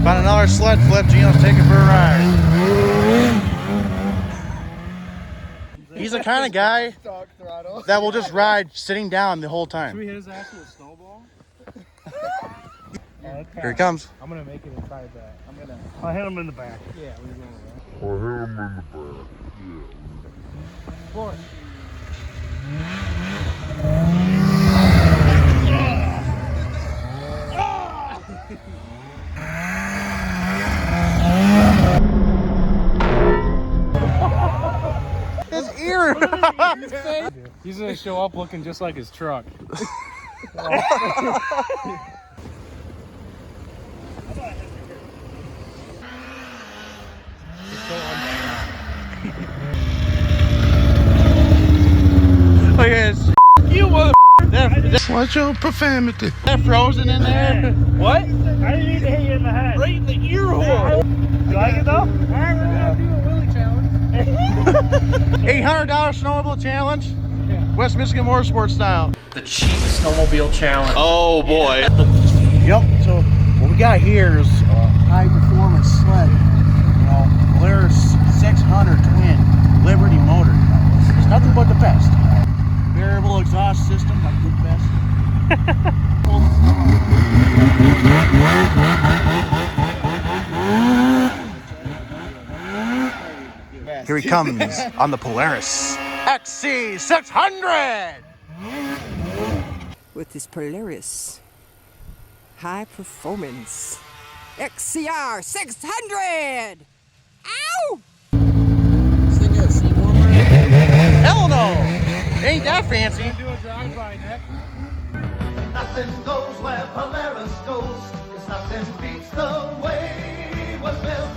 Found another sled flip. Gino's taking for a ride. He's the kind of guy that will just ride sitting down the whole time. Should we hit his ass with a snowball? Here he comes. I'm gonna make it inside that. I'll hit him in the back. Yeah, we're going around. Boy. His ear. He's gonna show up looking just like his truck. Look at this. You motherfucker. What's your profanity? That frozen in there? What? I didn't mean to hit you in the head. Right in the ear hole. You like it though? Alright, we're gonna do a Willie challenge. $800 snowmobile challenge. Yeah. West Michigan Motorsports style. The cheap snowmobile challenge. Oh boy. Yep. So what we got here is a high performance sled. You know, Polaris 600 twin Liberty motor. It's nothing but the best. Variable exhaust system, like the best. Here he comes on the Polaris ATSki 600. With this Polaris high performance XCR 600. Ow! This thing got a seat warmer. Hell no! Ain't that fancy. Do a drive-by, Nick. Nothing goes where Polaris goes, 'cause nothing beats the way it was built.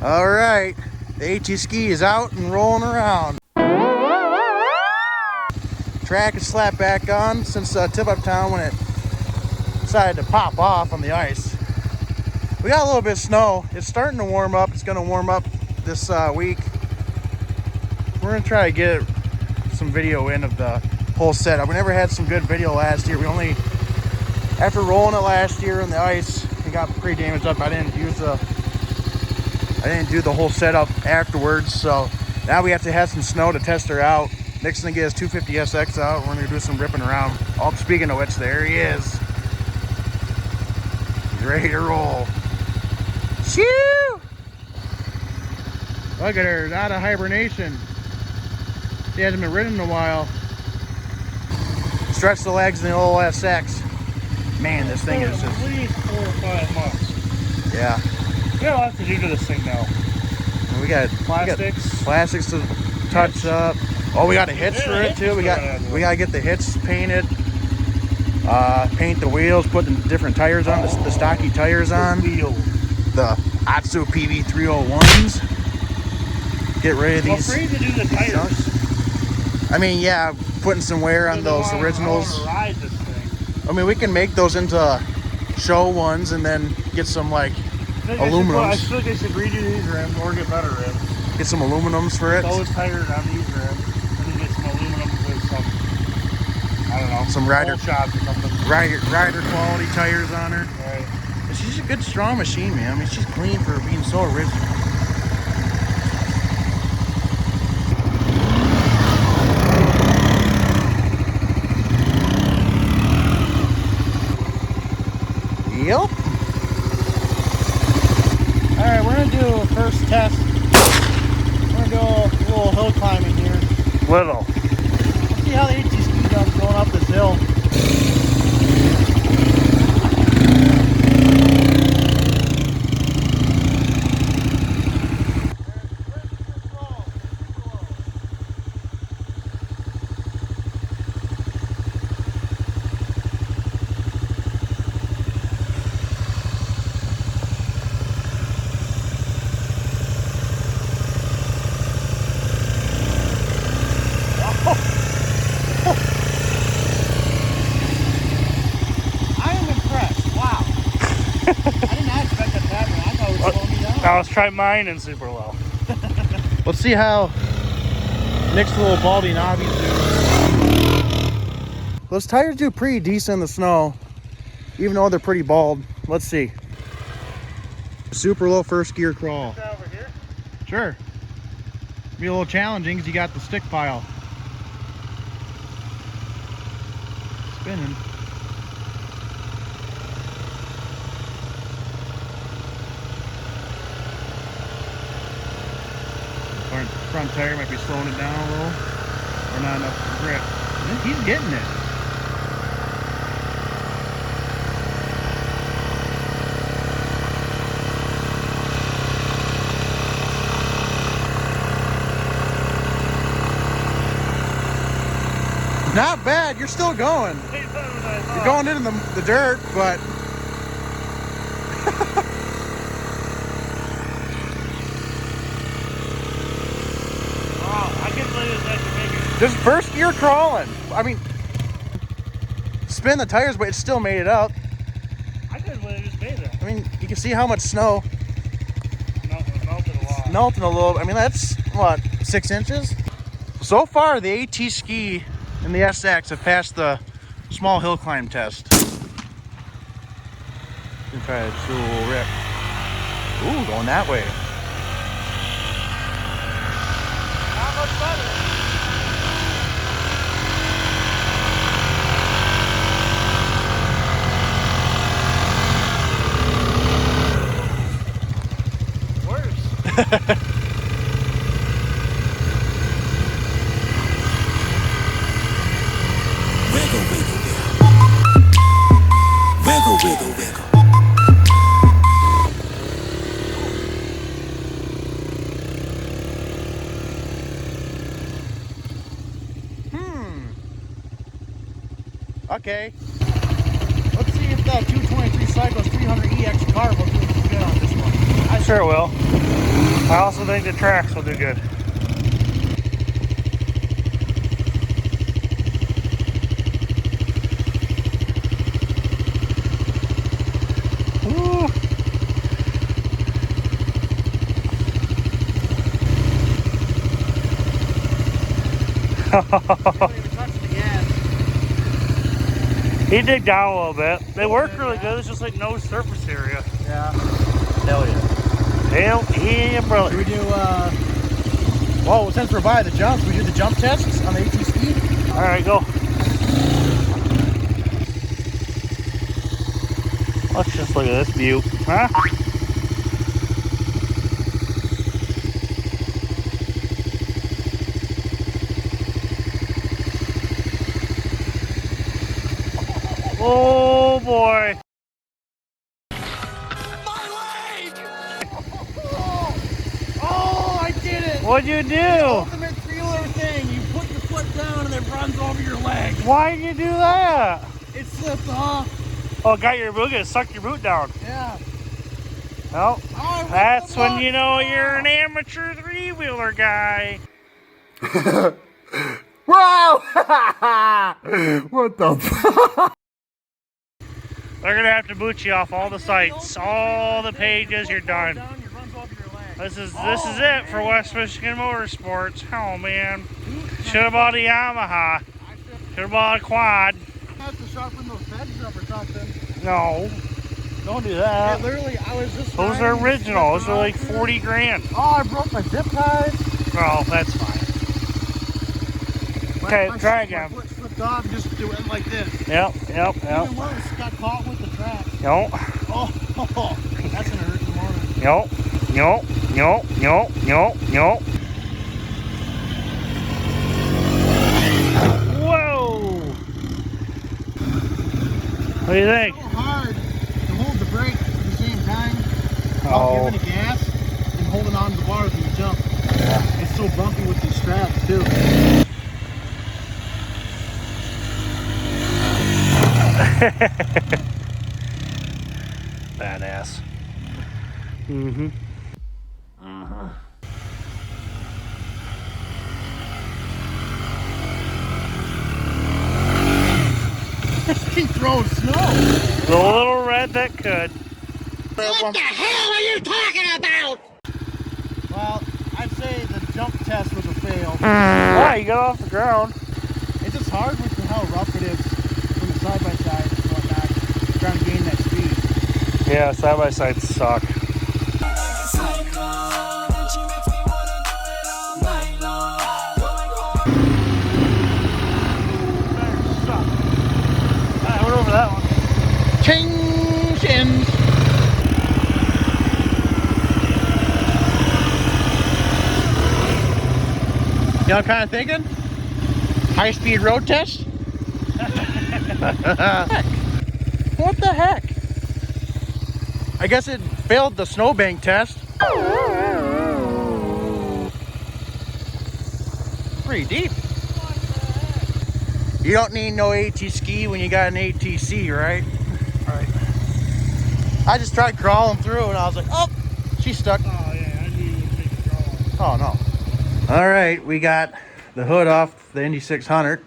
All right, the ATSki is out and rolling around. Track is slapped back on since tip-up town when it decided to pop off on the ice. We got a little bit of snow. It's starting to warm up. It's going to warm up this week. We're going to try to get some video in of the whole setup. We never had some good video last year. We only, after rolling it last year on the ice, it got pretty damaged up. I didn't do the whole setup afterwards, so now we have to have some snow to test her out. Nick's gonna get his 250SX out. We're gonna do some ripping around. Oh, speaking of which, there he is. He's ready to roll. Shoo! Look at her, out of hibernation. She hasn't been ridden in a while. Stretch the legs in the old SX. Man, this thing is just... At least 4 or 5 months. Yeah. We got lots to do to this thing now. We got plastics to touch up. Oh, we got a hitch for it too. We gotta get the hitch painted. Paint the wheels, put the different tires on, the stocky tires on. The ATSki PV301s. Get rid of these. I'm afraid to do the tires. I mean, yeah, putting some wear on those originals. Ride this thing. I mean, we can make those into show ones and then get some like aluminums. I feel like I should redo these rims or get better rims. Get some aluminums for it. Those tires on these rims. And then get some aluminums with some, I don't know, some rider shots or something. Rider quality tires on her. Right. But she's a good, strong machine, man. I mean, she's clean for being so original. Yep. Alright, we're gonna do a first test. We're gonna go a little hill climbing here. Little. Let's see how the ATSki does going up this hill. Now let's try mine in super low. Let's see how Mixed a little baldy knobbies. Those tires do pretty decent in the snow, even though they're pretty bald. Let's see. Super low first gear crawl. Over here? Sure. Be a little challenging because you got the stick pile. Spinning. Front tire might be slowing it down a little, or not enough grip. He's getting it. Not bad. You're still going. You're going into the dirt, but just first gear crawling. I mean, spin the tires, but it still made it up. I couldn't believe it just made it. I mean, you can see how much snow. Melted a lot. Melting a little. I mean, that's what, 6 inches? So far, the ATSki and the SX have passed the small hill climb test. Gonna try to do a little rip. Ooh, going that way. Not much better. Wiggle, wiggle, wiggle. Wiggle, wiggle, wiggle. Okay. Let's see if that 223 Cycles 300EX carb will do good on this one. I'm sure it will. I also think the tracks will do good. Woo. He digged down a little bit. They work really good. It's just like no surface area. Yeah. Hell yeah. Hell yeah, brother. Should we do, well, since we're by the jumps, we do the jump tests on the ATSki? All right, go. Let's just look at this view, huh? Oh boy. Oh, I did it! What'd you do? Ultimate feeler thing. You put your foot down and it runs over your leg. Why'd you do that? It slipped off. Oh, got your boot, it sucked your boot down. Yeah. Well, Oh, that's when you know you're an amateur three-wheeler guy. Wow! What the fuck? They're gonna have to boot you off all the sites, all the pages. You're done. This is it for West Michigan Motorsports. Oh man, should have bought a Yamaha. Should have bought a quad. Have to sharpen those pegs up or something. No, don't do that. Yeah, literally, I was just. Those are original. Those are like 40 grand. Oh, I broke my zip ties. Oh, that's fine. Okay, try again. My foot slipped off and just went like this. Yep. Even worse, got caught with the track. Nope. Oh, that's gonna hurt in the morning. Nope. Whoa! What do you think? It's so hard to hold the brake at the same time. Oh. While giving a gas and holding on to the bars when you jump. Yeah. It's so bumpy with these straps too. Badass. Mm-hmm. He throws snow. The little red that could. What the hell are you talking about? Well, I'd say the jump test was a fail. wheel. Why? You got off the ground. It's just hard with how rough it is from the side by side and whatnot, trying to gain that speed. Yeah, side by sides suck. I went over that one. Ching shins. You know what I'm kind of thinking? High-speed road test? What the heck? I guess it failed the snowbank test. Pretty deep. You don't need no ATSki when you got an ATSki, right? Right. I just tried crawling through and I was like, oh, she's stuck. Oh, yeah, I knew you would take a draw. Oh, no. All right, we got the hood off the Indy 600.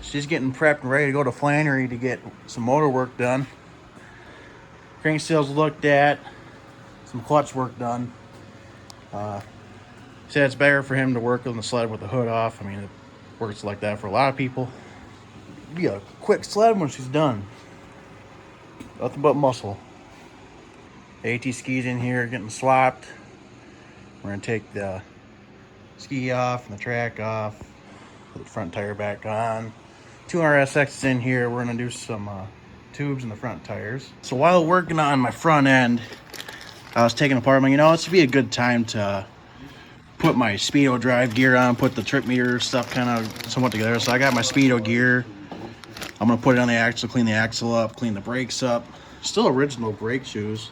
She's getting prepped and ready to go to Flannery to get some motor work done. Crank seals looked at, some clutch work done. Said it's better for him to work on the sled with the hood off. I mean, it works like that for a lot of people. It'd be a quick sled when she's done. Nothing but muscle. ATski's in here getting swapped. We're gonna take the ski off and the track off, put the front tire back on. 200SX is in here. We're gonna do some tubes in the front tires. So while working on my front end, I was taking apart, you know, this would be a good time to put my Speedo drive gear on, put the trip meter stuff kind of somewhat together. So I got my Speedo gear. I'm gonna put it on the axle, clean the axle up, clean the brakes up. Still original brake shoes.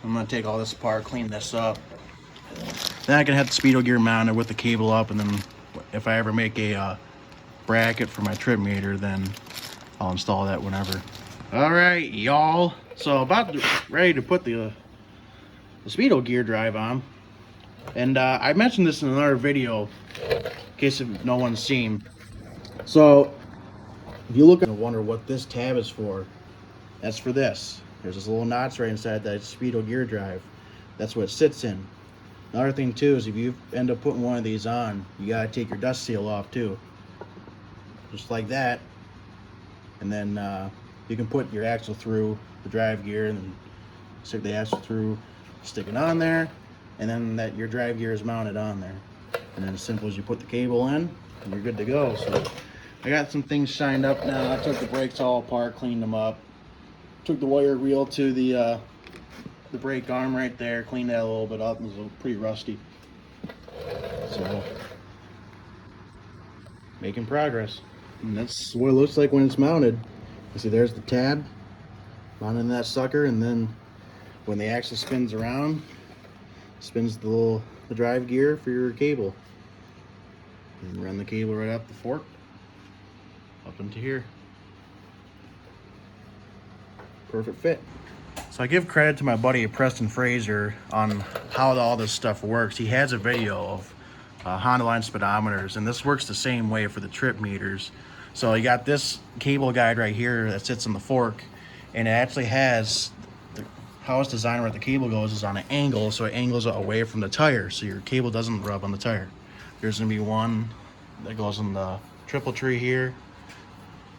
I'm gonna take all this apart, clean this up. Then I can have the Speedo gear mounted with the cable up, and then if I ever make a bracket for my trip meter, then I'll install that whenever. All right, y'all. So ready to put the Speedo gear drive on. And I mentioned this in another video, in case no one's seen. So if you look and wonder what this tab is for, that's for this. There's this little knots right inside that Speedo gear drive. That's what it sits in. Another thing too is if you end up putting one of these on, you gotta take your dust seal off too. Just like that. And then you can put your axle through the drive gear and then stick the axle through, stick it on there, and then your drive gear is mounted on there. And then as simple as you put the cable in, and you're good to go. So I got some things shined up now. I took the brakes all apart, cleaned them up. Took the wire reel to the brake arm right there, cleaned that a little bit up. It was pretty rusty. So making progress. And that's what it looks like when it's mounted. You see there's the tab mounted in that sucker, and then when the axle spins around, spins the drive gear for your cable. And run the cable right up the fork up into here. Perfect fit. So I give credit to my buddy Preston Fraser on how all this stuff works. He has a video of Honda line speedometers, and this works the same way for the trip meters. So you got this cable guide right here that sits on the fork, and it actually has how it's designed where the cable goes is on an angle, so it angles away from the tire, so your cable doesn't rub on the tire. There's gonna be one that goes in the triple tree here,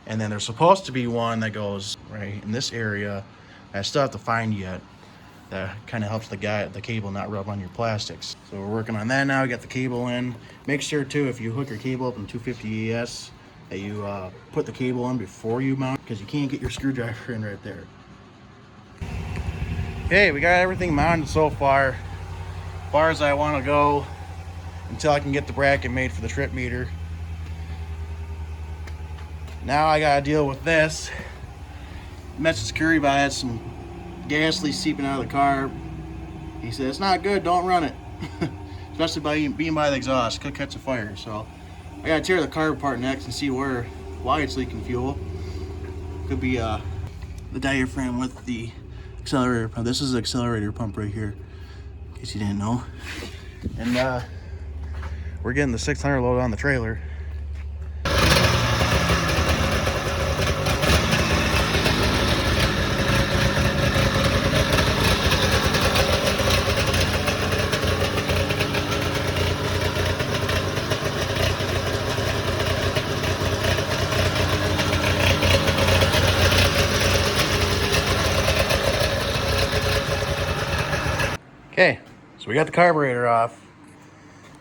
and then there's supposed to be one that goes right in this area. I still have to find yet. That kind of helps the cable not rub on your plastics. So we're working on that now. We got the cable in. Make sure too, if you hook your cable up in 250 ES, that you put the cable in before you mount, because you can't get your screwdriver in right there. Okay, we got everything mounted so far as I want to go until I can get the bracket made for the trip meter. Now I gotta deal with this. Message security, but I had some gas leaks seeping out of the car. He said it's not good, don't run it. Especially by being by the exhaust, could catch a fire. So I gotta tear the car apart next and see why it's leaking fuel. Could be the diaphragm with the accelerator pump. This is the accelerator pump right here, in case you didn't know. And we're getting the 600 load on the trailer. So we got the carburetor off.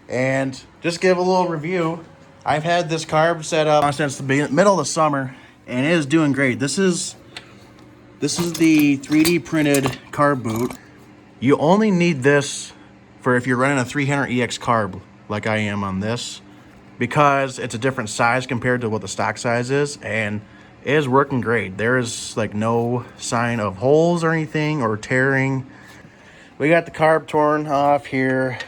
And just give a little review. I've had this carb set up since the middle of the summer, and it is doing great. This is the 3D printed carb boot. You only need this for if you're running a 300EX carb like I am on this, because it's a different size compared to what the stock size is, and it is working great. There is like no sign of holes or anything or tearing. We got the carb torn off here,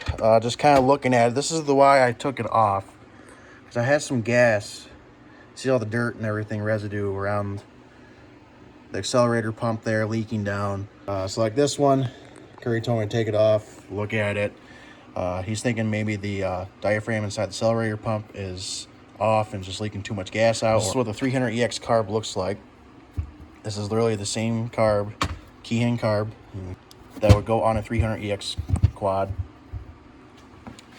just kind of looking at it. This is the why I took it off, because I had some gas. See all the dirt and everything, residue around the accelerator pump there leaking down. So like this one, Curry told me to take it off, look at it. He's thinking maybe the diaphragm inside the accelerator pump is off and just leaking too much gas out. This is what the 300EX carb looks like. This is literally the same carb, Keyhand carb, that would go on a 300EX quad,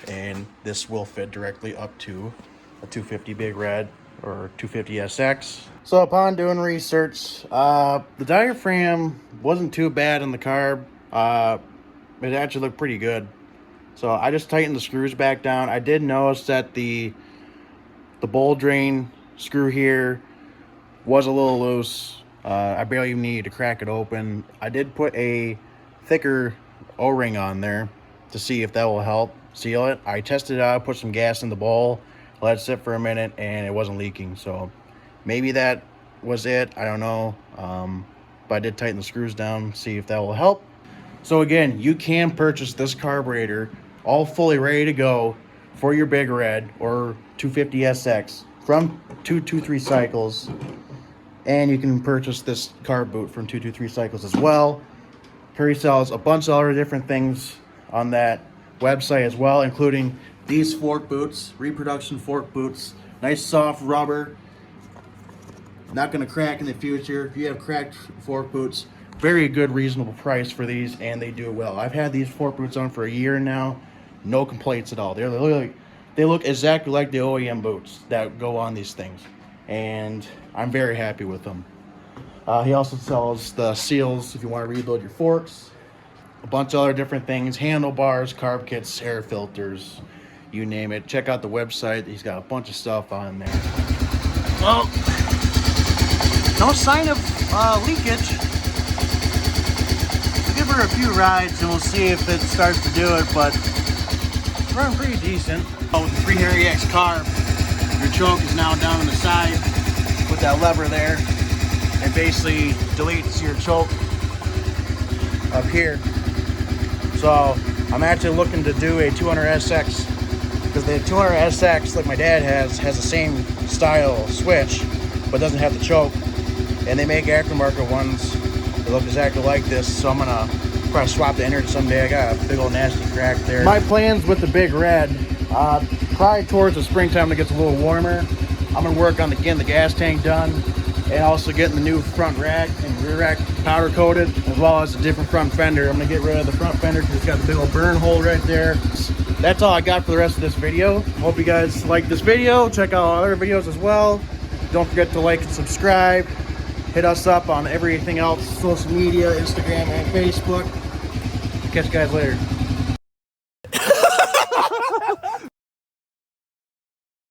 and this will fit directly up to a 250 Big Red or 250 SX. So upon doing research, the diaphragm wasn't too bad in the carb. It actually looked pretty good. So I just tightened the screws back down. I did notice that the bowl drain screw here was a little loose. I barely even needed to crack it open. I did put a thicker O-ring on there to see if that will help seal it. I tested it out, put some gas in the bowl, let it sit for a minute, and it wasn't leaking. So maybe that was it, I don't know. But I did tighten the screws down, see if that will help. So again, you can purchase this carburetor all fully ready to go for your Big Red or 250 SX from 223 Cycles, and you can purchase this carb boot from 223 Cycles as well. Curry sells a bunch of other different things on that website as well, including these fork boots, reproduction fork boots, nice soft rubber, not going to crack in the future. If you have cracked fork boots, very good reasonable price for these, and they do it well. I've had these fork boots on for a year now, no complaints at all. They look exactly like the OEM boots that go on these things, and I'm very happy with them. He also sells the seals if you want to reload your forks, a bunch of other different things, handlebars, carb kits, air filters, you name it. Check out the website. He's got a bunch of stuff on there. Well, no sign of leakage. We'll give her a few rides and we'll see if it starts to do it, but it's running pretty decent. Oh, with the 300EX carb, your choke is now down on the side with that lever there. It basically deletes your choke up here. So I'm actually looking to do a 200SX, because the 200SX, like my dad has the same style switch, but doesn't have the choke. And they make aftermarket ones that look exactly like this, so I'm gonna probably swap the innards someday. I got a big old nasty crack there. My plans with the Big Red, probably towards the springtime when it gets a little warmer, I'm gonna work on getting the gas tank done, and also getting the new front rack and rear rack powder coated, as well as a different front fender. I'm gonna get rid of the front fender because it's got the big old burn hole right there. That's all I got for the rest of this video. Hope you guys like this video. Check out our other videos as well. Don't forget to like and subscribe. Hit us up on everything else, social media, Instagram and Facebook. Catch you guys later.